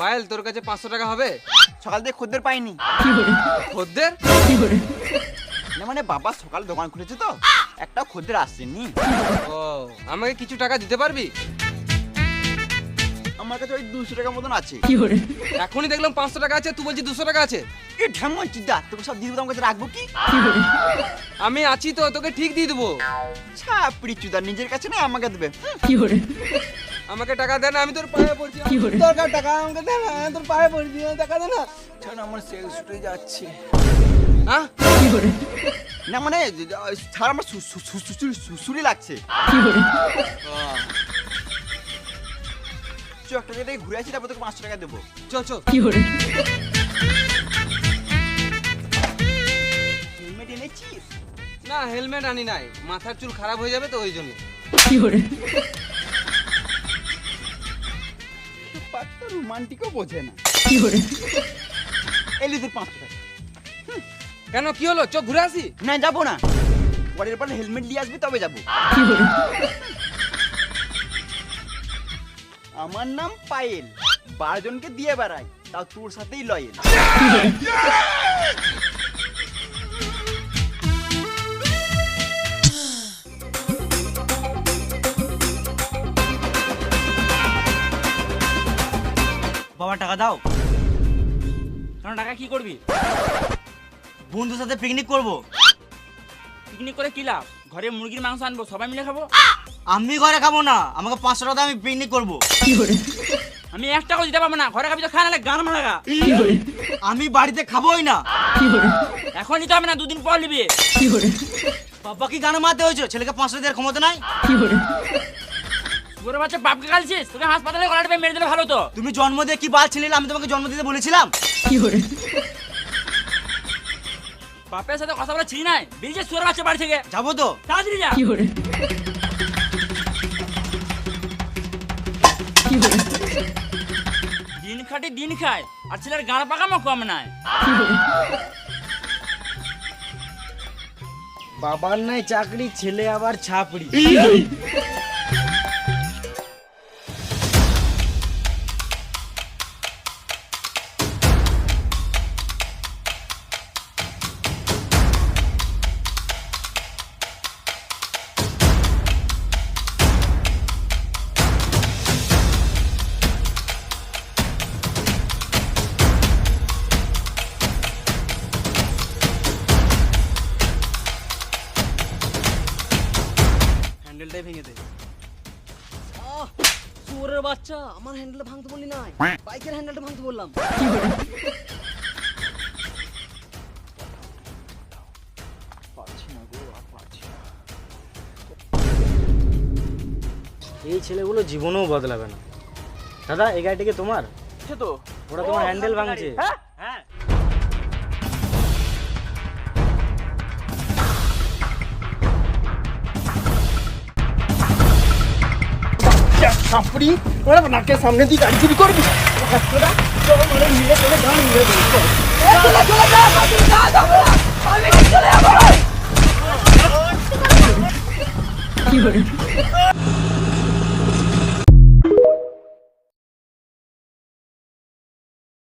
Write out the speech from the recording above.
পায়েল তোর কাছে 500 টাকা হবে? সকাল থেকে খদ্দের পাইনি। খদ্দের? না মানে বাবা সকালে দোকান খুলেছে তো, একটা খদ্দের আসছেনি। ও, আমাকে কিছু টাকা দিতে পারবি? আমার কাছে ওই 200 টাকার মতন আছে। এখনই দেখলাম 500 টাকা আছে, তুই বলছিস 200 টাকা আছে? এ ঢামন চিদা, তোকে সব দিয়ে দেবো, আমার কাছে রাখবো কি? আমি আছি তো, তোকে ঠিক দিয়ে দেবো। ছাপড়ি চুদা, নিজের কাছে না আমাকে দেবে। আমাকে টাকা দে না, আমি তোর পায়ে পড়ছি। দরকার টাকা, আমাকে দে না, তোর পায়ে পড়ছি, টাকা দে না। ছাড়, আমার সেলস উঠে যাচ্ছে। হ্যাঁ? না মানে ছাড়, আমার সুসুরি লাগছে। চ একটা জায়গায় ঘুরে আসি, তারপর তোকে 500 টাকা দেবো। চল চল। হেলমেট এনেছিস? না, হেলমেট আনি নাই, মাথার চুল খারাপ হয়ে যাবে তো ওই জন্য। পাঁচটা রোমান্টিকও বোঝে না। এলি তোর 500 টাকা। কেন, কি হলো? চোখ ঘুরে আসি। না যাবো না, পরের বার হেলমেট নিয়ে আসবি তবে যাবো। আমার নাম পায়েল, 12 জনকে দিয়ে বেড়াই, তাও তোর সাথেই লয়েল। বাবা টাকা দাও। কেন টাকা কি করবি? বন্ধুর সাথে পিকনিক করব। পিকনিক করে কি লাভ? ঘরে মুরগির মাংস আনবো, সবাই মিলে খাবো। আমি ঘরে খাবো না, আমাকে 500 টাকা আমি পিকনিক করব। আমি 1 টাকাও দিতে পারবো না, ঘরে খাবি তো খা, নাহলে গান মারাগা। আমি বাড়িতে খাবোই না। এখন নিতে হবে না, 2 দিন পর নিবি। বাবা কি গান মারতে হয়েছে? ছেলেকে 500 দেওয়ার ক্ষমতা নাই। তোর বাচ্চা বাপকে গালছিস? তোকে হাসপাতালে গলাটা মেরে দিলে ভালো তো। তুমি জন্ম দিয়ে কি বাল ছিলে? আমি তোমাকে জন্ম দিতে বলেছিলাম? বাপের সাথে কথা বলা ছিলি নাই, বেরিয়ে তোর বাচ্চা বাড়ি থেকে। যাবো তো। তাড়াতাড়ি যা। দিন খাটি দিন খায়, আর ছেলের গাঁড় পাকামো কম নাই। বাবার নাই চাকরি, ছেলে আবার ছাপড়ি। হ্যান্ডেলটাই ভেঙে দে। শুয়োরের বাচ্চা, আমার হ্যান্ডেলটা ভাঙতে বললি না, বাইকের হ্যান্ডেলটা ভাঙতে বললাম। এই ছেলেগুলো জীবনেও বদলাবে না। দাদা, এই গাড়িটা কি তোমার? তো ওরা তোমার হ্যান্ডেল ভাঙছে। হ্যাঁ, ছাপড়ি, ওরা নাকের সামনে দিয়ে গাড়ি চুরি করবি? কি করে